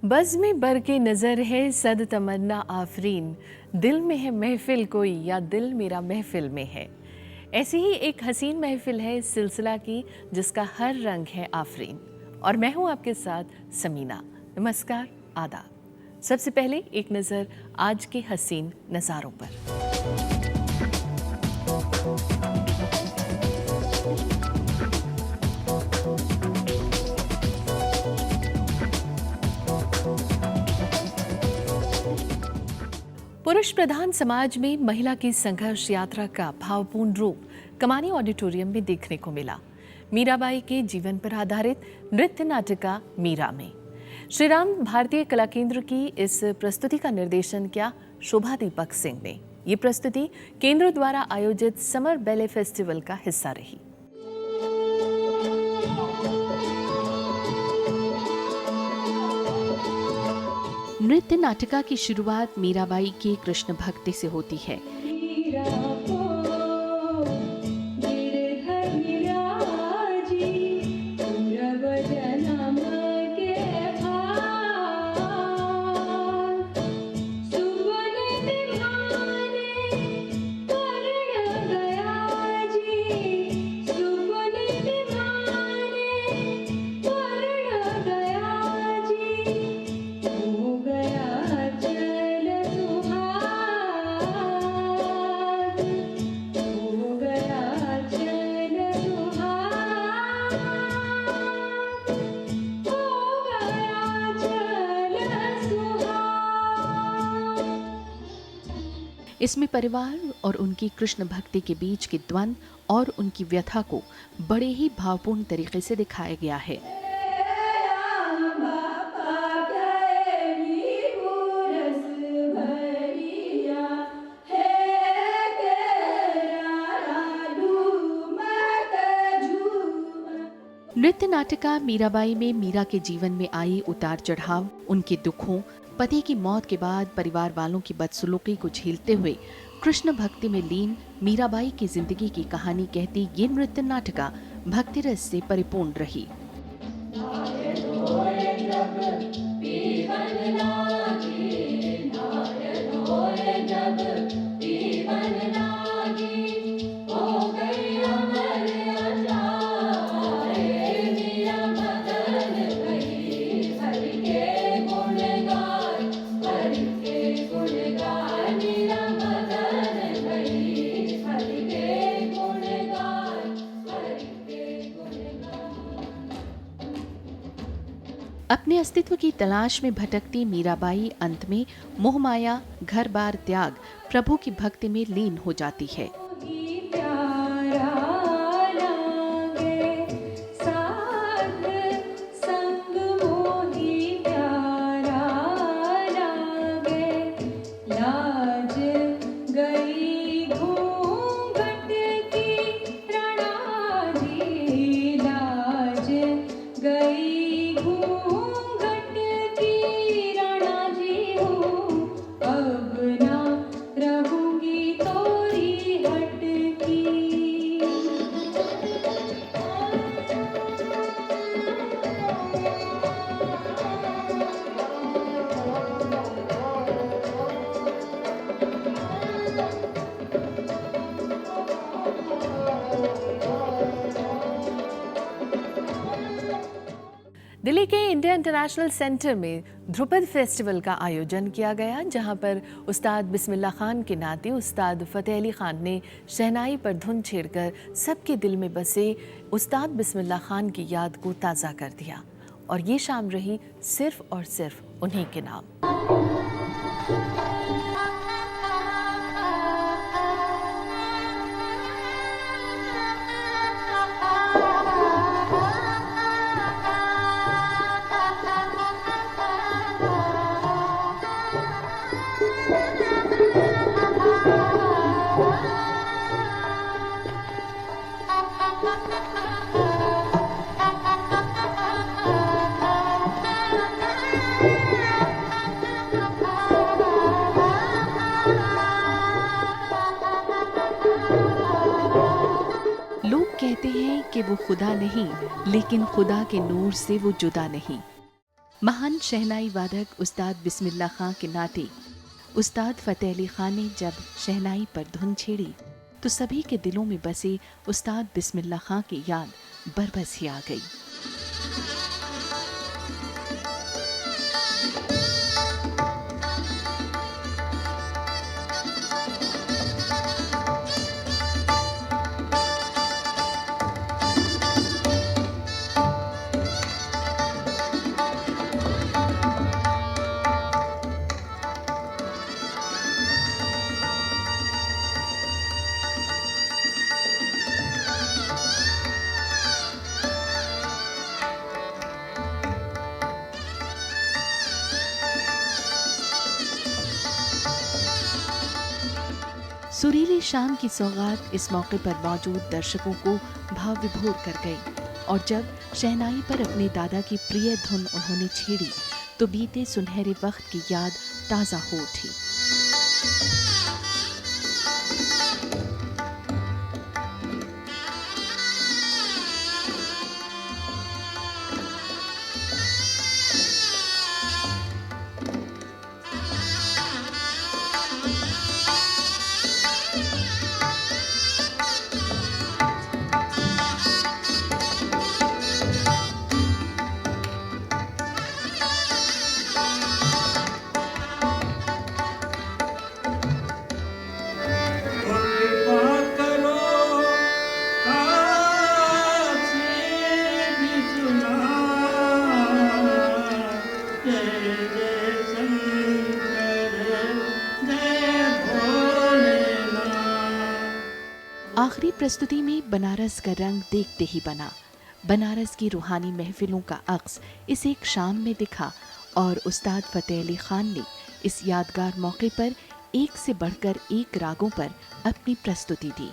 Buzz में बर के नज़र है सद तमन्ना आफरीन, दिल में है महफिल कोई या दिल मेरा महफिल में है। ऐसी ही एक हसीन महफिल है इस सिलसिला की जिसका हर रंग है आफरीन। और मैं हूँ आपके साथ समीना। नमस्कार, आदाब। सबसे पहले एक नज़र आज के हसीन नज़ारों पर। पुरुष प्रधान समाज में महिला की संघर्ष यात्रा का भावपूर्ण रूप कमानी ऑडिटोरियम में देखने को मिला। मीराबाई के जीवन पर आधारित नृत्य नाटिका मीरा में श्री राम भारतीय कला केंद्र की इस प्रस्तुति का निर्देशन किया शोभा दीपक सिंह ने। ये प्रस्तुति केंद्र द्वारा आयोजित समर बैले फेस्टिवल का हिस्सा रही। नृत्य नाटिका की शुरुआत मीराबाई के कृष्ण भक्ति से होती है। इसमें परिवार और उनकी कृष्ण भक्ति के बीच के द्वंद्व और उनकी व्यथा को बड़े ही भावपूर्ण तरीके से दिखाया गया है। नृत्य नाटिका मीराबाई में मीरा के जीवन में आई उतार चढ़ाव, उनके दुखों, पति की मौत के बाद परिवार वालों की बदसलूकी को झेलते हुए कृष्ण भक्ति में लीन मीराबाई की जिंदगी की कहानी कहती ये नृत्य नाटिका भक्ति रस से परिपूर्ण रही। अपने अस्तित्व की तलाश में भटकती मीराबाई अंत में मोह माया, घर बार त्याग, प्रभु की भक्ति में लीन हो जाती है। दिल्ली के इंडिया इंटरनेशनल सेंटर में ध्रुपद फेस्टिवल का आयोजन किया गया, जहां पर उस्ताद बिस्मिल्लाह खान के नाते उस्ताद फतेह अली खान ने शहनाई पर धुन छेड़कर सबके दिल में बसे उस्ताद बिस्मिल्लाह खान की याद को ताज़ा कर दिया। और ये शाम रही सिर्फ और सिर्फ उन्हीं के नाम। कहते हैं कि वो खुदा नहीं, लेकिन खुदा के नूर से वो जुदा नहीं। महान शहनाई वादक उस्ताद बिस्मिल्लाह खां के नाते उस्ताद फतेह अली खान ने जब शहनाई पर धुन छेड़ी तो सभी के दिलों में बसे उस्ताद बिस्मिल्लाह खां की याद बरबस ही आ गई। सुरीली शाम की सौगात इस मौके पर मौजूद दर्शकों को भाव विभोर कर गई और जब शहनाई पर अपने दादा की प्रिय धुन उन्होंने छेड़ी तो बीते सुनहरे वक्त की याद ताज़ा हो उठी। आखिरी प्रस्तुति में बनारस का रंग देखते ही बना। बनारस की रूहानी महफिलों का अक्स इस एक शाम में दिखा और उस्ताद फतेह अली खान ने इस यादगार मौके पर एक से बढ़कर एक रागों पर अपनी प्रस्तुति दी।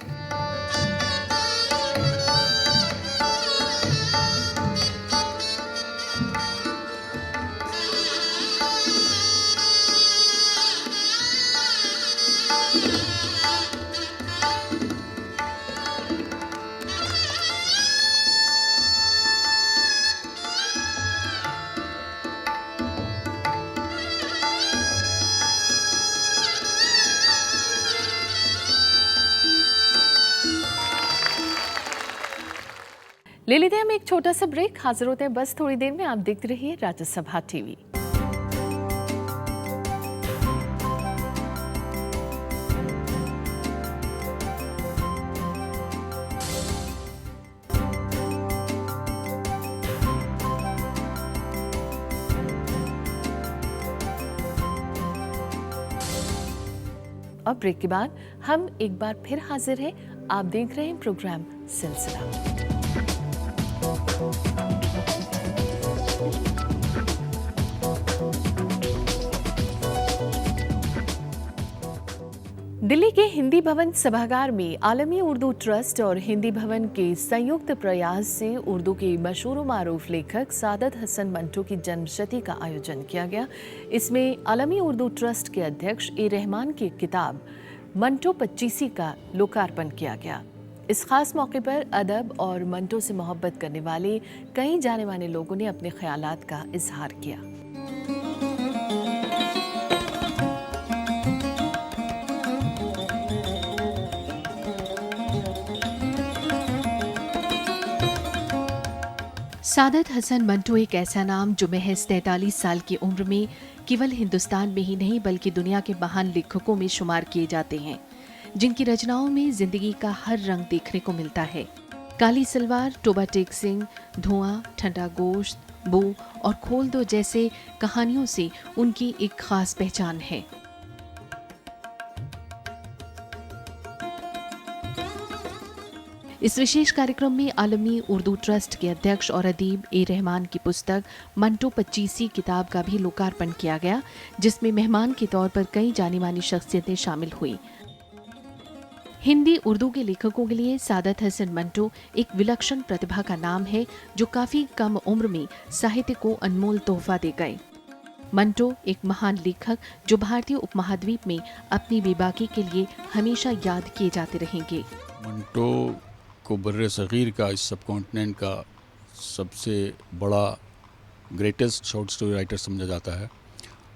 ले लेते हैं हम एक छोटा सा ब्रेक, हाजिर होते हैं बस थोड़ी देर में। आप देखते रहिए राज्यसभा टीवी। और ब्रेक के बाद हम एक बार फिर हाजिर हैं। आप देख रहे हैं प्रोग्राम सिलसिला। दिल्ली के हिंदी भवन सभागार में आलमी उर्दू ट्रस्ट और हिंदी भवन के संयुक्त प्रयास से उर्दू के मशहूर व मारूफ लेखक सादत हसन मंटो की जन्मशती का आयोजन किया गया। इसमें आलमी उर्दू ट्रस्ट के अध्यक्ष ए रहमान की किताब मंटो 25 का लोकार्पण किया गया। इस खास मौके पर अदब और मंटो से मोहब्बत करने वाले कई जाने माने लोगों ने अपने ख्यालात का इजहार किया। सादत हसन मंटो एक ऐसा नाम जो महज 43 साल की उम्र में केवल हिंदुस्तान में ही नहीं बल्कि दुनिया के महान लेखकों में शुमार किए जाते हैं, जिनकी रचनाओं में जिंदगी का हर रंग देखने को मिलता है। काली सलवार, टोबा टेक सिंह, धुआं, ठंडा गोश्त, बो और खोल दो जैसे कहानियों से उनकी एक खास पहचान है। इस विशेष कार्यक्रम में आलमी उर्दू ट्रस्ट के अध्यक्ष और अदीब ए रहमान की पुस्तक मंटो 25 किताब का भी लोकार्पण किया गया, जिसमें मेहमान के तौर पर कई जानी मानी शख्सियतें शामिल हुई। हिंदी उर्दू के लेखकों के लिए सादत हसन मंटो एक विलक्षण प्रतिभा का नाम है, जो काफी कम उम्र में साहित्य को अनमोल तोहफा दे गए। मंटो एक महान लेखक जो भारतीय उपमहाद्वीप में अपनी बेबाकी के लिए हमेशा याद किए जाते रहेंगे। मंटो को बर्रे सग़ीर का, इस सब कॉन्टिनेंट का सबसे बड़ा ग्रेटेस्ट शॉर्ट स्टोरी राइटर समझा जाता है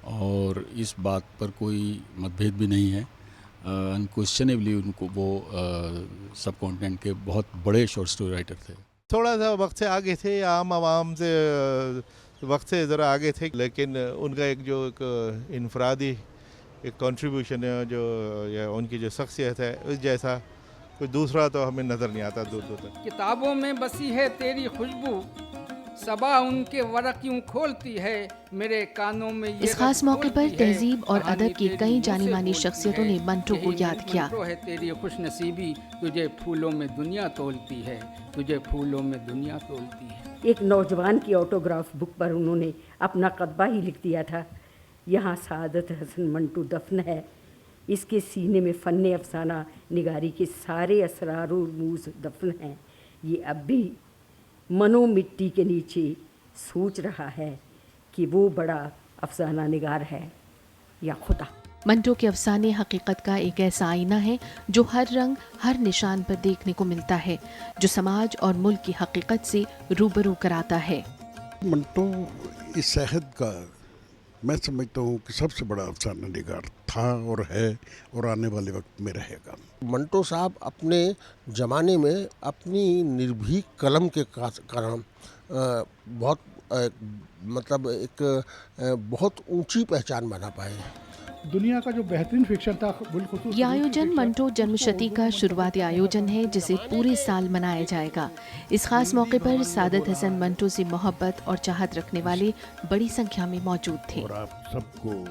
और इस बात पर कोई मतभेद भी नहीं है। अनक्वेश्चनेबली उनको वो सब कॉन्टिनेंट के बहुत बड़े शॉर्ट स्टोरी राइटर थे। थोड़ा सा वक्त से आगे थे, आम आवाम से वक्त से ज़रा आगे थे, लेकिन उनका एक इनफरादी एक कंट्रीब्यूशन है जो या उनकी जो शख्सियत है उस जैसा कोई दूसरा तो हमें नज़र नहीं आता दूर दूर तक। किताबों में बसी है तेरी खुशबू, सबा उनके वरक यूं खोलती है, मेरे कानों में ये इस खास मौके पर तहजीब और अदब की कई जानी मानी शख्सियतों ने मंटो को याद किया। है तेरी खुशनसीबी, तुझे फूलों में दुनिया तोलती है, तुझे फूलों में दुनिया तोलती है। एक नौजवान की ऑटोग्राफ बुक पर उन्होंने अपना कतबा ही लिख दिया था, यहाँ सादत हसन मंटू दफन है, इसके सीने में फ़न अफसाना निगारी के सारे असरार और रूज दफन हैं, ये अब भी मनो मिट्टी के नीचे सोच रहा है कि वो बड़ा अफसाना निगार है या खुदा। मंटो के अफसाने हकीकत का एक ऐसा आईना है जो हर रंग हर निशान पर देखने को मिलता है, जो समाज और मुल्क की हकीकत से रूबरू कराता है। मंटो इस सेहत का मैं समझता हूँ कि सबसे बड़ा अफसाना निगार था और है और आने वाले वक्त में रहेगा। मंटो साहब अपने ज़माने में अपनी निर्भीक कलम के कारण बहुत मतलब एक बहुत ऊंची पहचान बना पाए। दुनिया का जो बेहतरीन फिक्शन था बिल्कुल। ये आयोजन मंटो जन्मशती का शुरुआती आयोजन है जिसे पूरे साल मनाया जाएगा। इस खास मौके पर सादत हसन मंटो से मोहब्बत और चाहत रखने वाले बड़ी संख्या में मौजूद थे। और आप सबको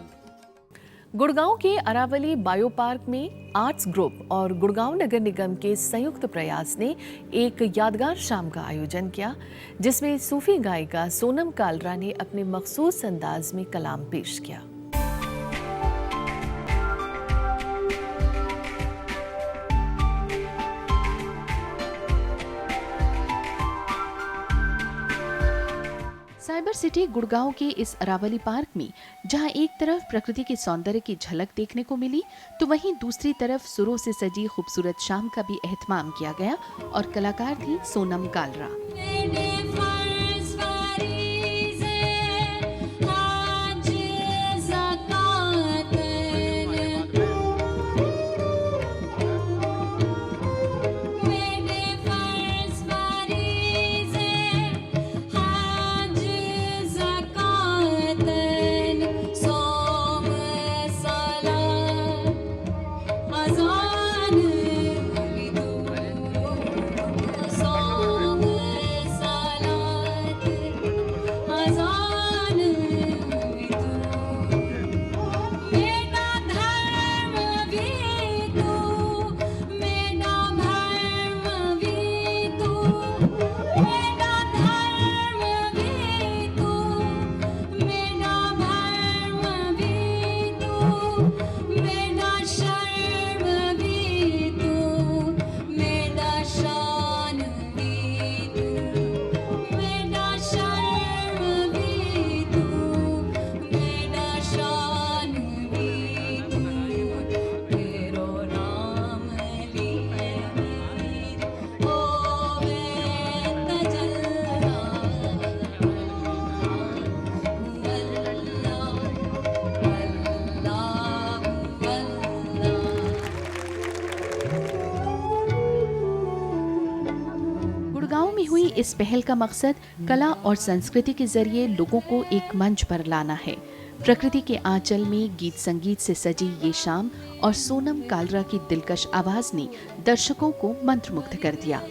गुड़गांव के अरावली बायो पार्क में आर्ट्स ग्रुप और गुड़गांव नगर निगम के संयुक्त प्रयास ने एक यादगार शाम का आयोजन किया, जिसमें सूफी गायिका सोनम कालरा ने अपने मखसूस अंदाज में कलाम पेश किया। साइबर सिटी गुड़गांव के इस अरावली पार्क में जहां एक तरफ प्रकृति के सौंदर्य की झलक देखने को मिली, तो वहीं दूसरी तरफ सुरों से सजी खूबसूरत शाम का भी एहतमाम किया गया और कलाकार थी सोनम कालरा। इस पहल का मकसद कला और संस्कृति के जरिए लोगों को एक मंच पर लाना है। प्रकृति के आंचल में गीत संगीत से सजी ये शाम और सोनम कालरा की दिलकश आवाज ने दर्शकों को मंत्रमुग्ध कर दिया।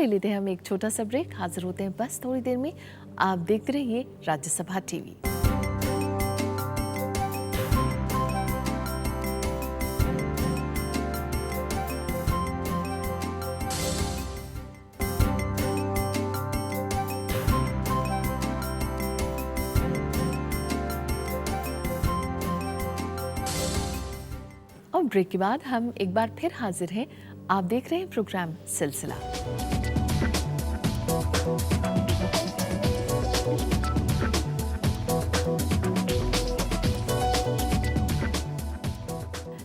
ले लेते हैं हम एक छोटा सा ब्रेक। हाजिर होते हैं बस थोड़ी देर में। आप देखते रहिए राज्यसभा टीवी। और ब्रेक के बाद हम एक बार फिर हाजिर हैं। आप देख रहे हैं प्रोग्राम सिलसिला।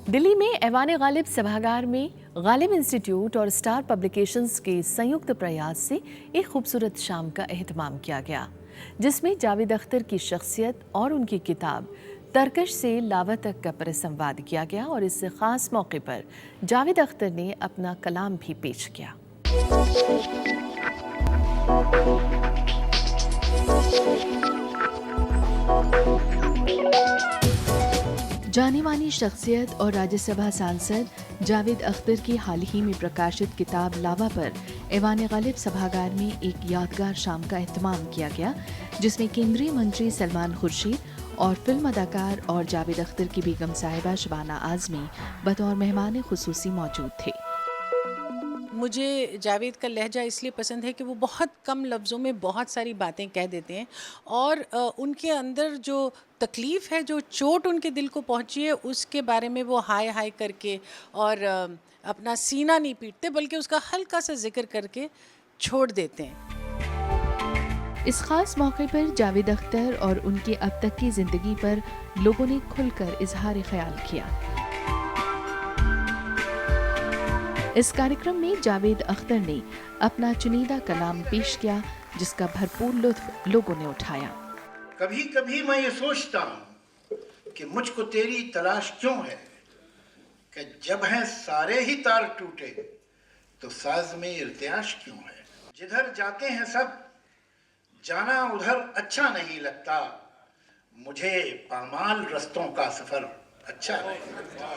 दिल्ली में ऐवान गालिब सभागार में गालिब इंस्टीट्यूट और स्टार पब्लिकेशंस के संयुक्त प्रयास से एक खूबसूरत शाम का एहतमाम किया गया, जिसमें जावेद अख्तर की शख्सियत और उनकी किताब तरकश से लावा तक का परिसंवाद किया गया। और इस खास मौके पर जावेद अख्तर ने अपना कलाम भी पेश किया। जानी मानी शख्सियत और राज्यसभा सांसद जावेद अख्तर की हाल ही में प्रकाशित किताब लावा पर ऐवान गालिब सभागार में एक यादगार शाम का एहतमाम किया गया, जिसमें केंद्रीय मंत्री सलमान खुर्शीद और फिल्म अदाकार और जावेद अख्तर की बेगम साहिबा शबाना आज़मी बतौर मेहमान खुसूसी मौजूद थे। मुझे जावेद का लहजा इसलिए पसंद है कि वो बहुत कम लफ्ज़ों में बहुत सारी बातें कह देते हैं और उनके अंदर जो तकलीफ़ है, जो चोट उनके दिल को पहुंची है, उसके बारे में वो हाय हाय करके और अपना सीना नहीं पीटते, बल्कि उसका हल्का सा जिक्र करके छोड़ देते हैं। इस खास मौके पर जावेद अख्तर और उनकी अब तक की जिंदगी पर लोगों ने खुलकर इजहार ख्याल किया। इस कार्यक्रम में जावेद अख्तर ने अपना चुनिंदा कलाम पेश किया, जिसका भरपूर लुत्फ लोगों ने उठाया। कभी कभी मैं ये सोचता हूँ कि मुझको तेरी तलाश क्यों है, कि जब हैं सारे ही तार टूटे तो साज में इर्तियाश क्यों है। जिधर जाते हैं सब जाना उधर अच्छा नहीं लगता, मुझे पामाल रस्तों का सफर अच्छा नहीं लगता।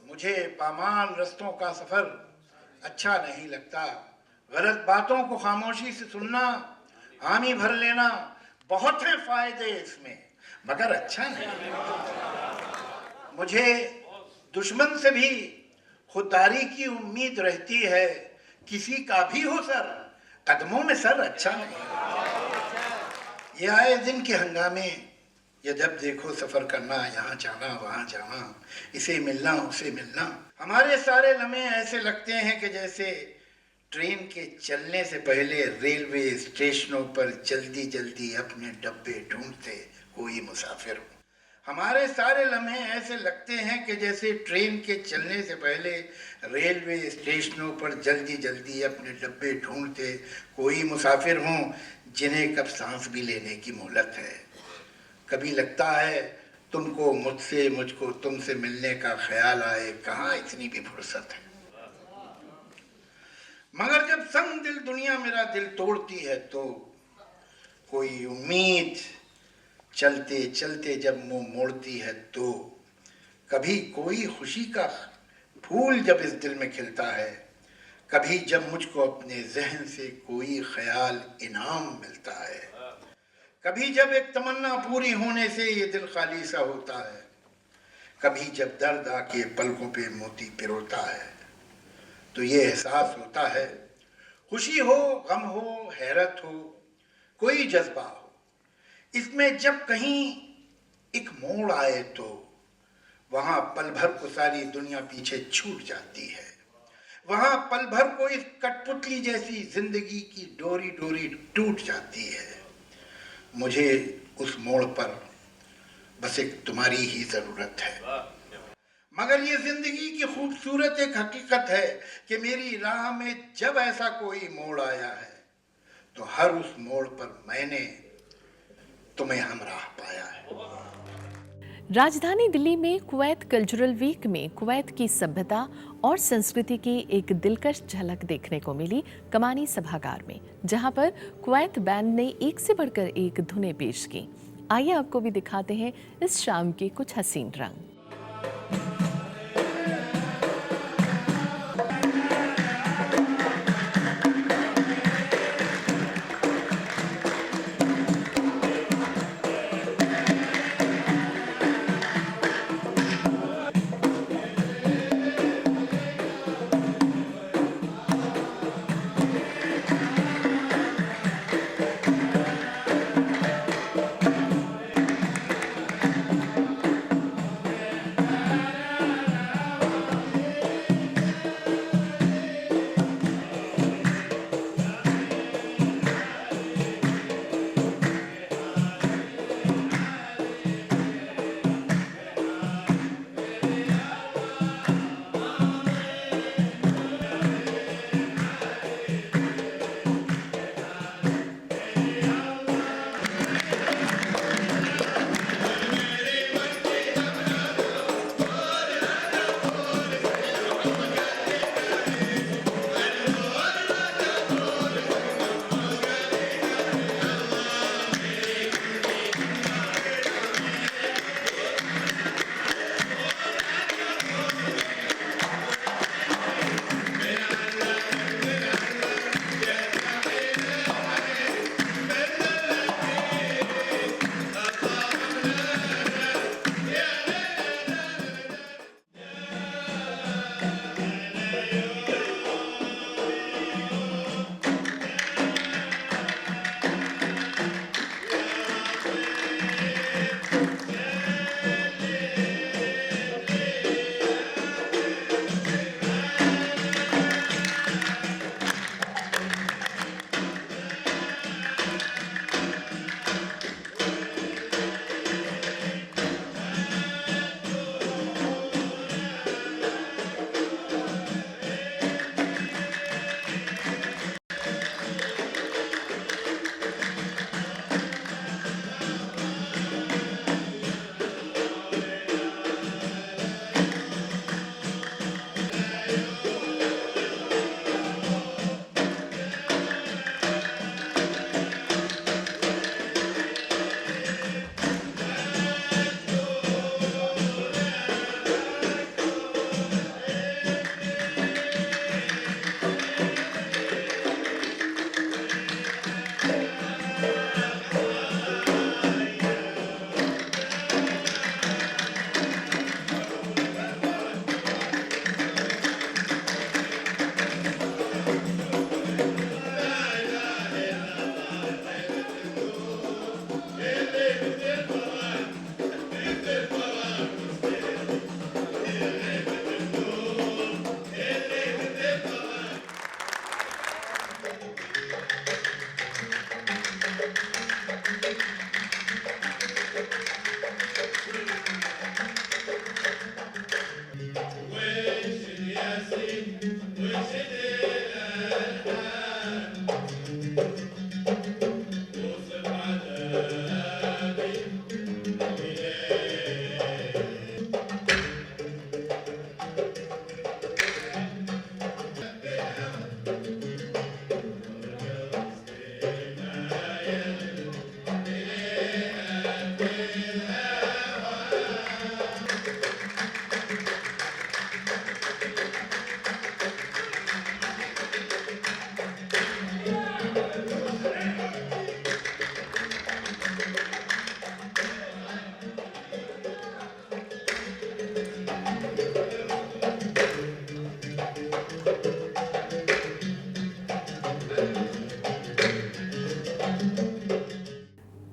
मुझे पामाल रस्तों का सफर अच्छा नहीं लगता। गलत बातों को खामोशी से सुनना, हामी भर लेना, बहुत है फायदे इसमें, मगर अच्छा नहीं लगता। मुझे दुश्मन से भी खुददारी की उम्मीद रहती है, किसी का भी हो सर, कदमों में सर अच्छा नहीं। ये आए दिन के हंगामे, ये जब देखो सफर करना, यहाँ जाना वहाँ जाना, इसे मिलना उसे मिलना। हमारे सारे लम्हे ऐसे लगते हैं कि जैसे ट्रेन के चलने से पहले रेलवे स्टेशनों पर जल्दी जल्दी अपने डब्बे ढूंढते कोई मुसाफिर हो। हमारे सारे लम्हे ऐसे लगते हैं कि जैसे ट्रेन के चलने से पहले रेलवे स्टेशनों पर जल्दी जल्दी अपने डब्बे ढूंढते कोई मुसाफिर हों, जिन्हें कब सांस भी लेने की मोहलत है। कभी लगता है तुमको मुझसे, मुझको तुमसे मिलने का ख्याल आए, कहाँ इतनी भी फुर्सत है। मगर जब संग दिल दुनिया मेरा दिल तोड़ती है तो कोई उम्मीद चलते चलते जब मुंह मोड़ती है तो कभी कोई खुशी का फूल जब इस दिल में खिलता है, कभी जब मुझको अपने जहन से कोई ख्याल इनाम मिलता है, कभी जब एक तमन्ना पूरी होने से ये दिल खाली सा होता है, कभी जब दर्द आके पलकों पे मोती पिरोता है, तो ये एहसास होता है, खुशी हो, गम हो, हैरत हो, कोई जज्बा हो, इसमें जब कहीं एक मोड़ आए तो वहाँ पल भर को सारी दुनिया पीछे छूट जाती है। वहाँ पल भर को इस कठपुतली जैसी जिंदगी की डोरी डोरी टूट जाती है। मुझे उस मोड़ पर बस एक तुम्हारी ही जरूरत है। मगर ये जिंदगी की खूबसूरत एक हकीकत है कि मेरी राह में जब ऐसा कोई मोड़ आया है तो हर उस मोड़ पर मैंने तुम्हें हमराह पाया है। राजधानी दिल्ली में कुवैत कल्चरल वीक में कुवैत की सभ्यता और संस्कृति की एक दिलकश झलक देखने को मिली कमानी सभागार में, जहां पर कुवैत बैंड ने एक से बढ़कर एक धुनें पेश की। आइए आपको भी दिखाते हैं इस शाम के कुछ हसीन रंग।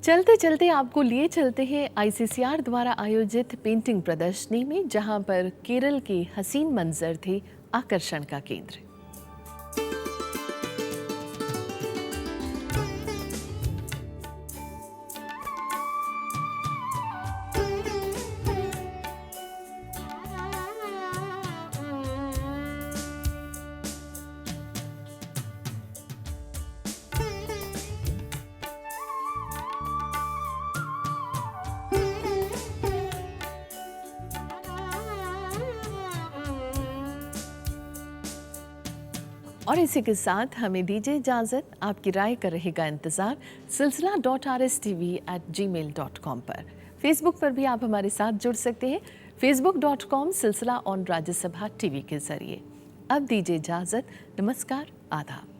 चलते चलते आपको लिए चलते हैं ICCR द्वारा आयोजित पेंटिंग प्रदर्शनी में, जहां पर केरल के हसीन मंजर थे आकर्षण का केंद्र। और इसी के साथ हमें दीजिए इजाज़त। आपकी राय का रहेगा इंतज़ार silsila.rstv@gmail.com पर। फेसबुक पर भी आप हमारे साथ जुड़ सकते हैं, facebook.com सिलसिला ऑन राज्यसभा TV के ज़रिए। अब दीजिए इजाज़त। नमस्कार, आदाब।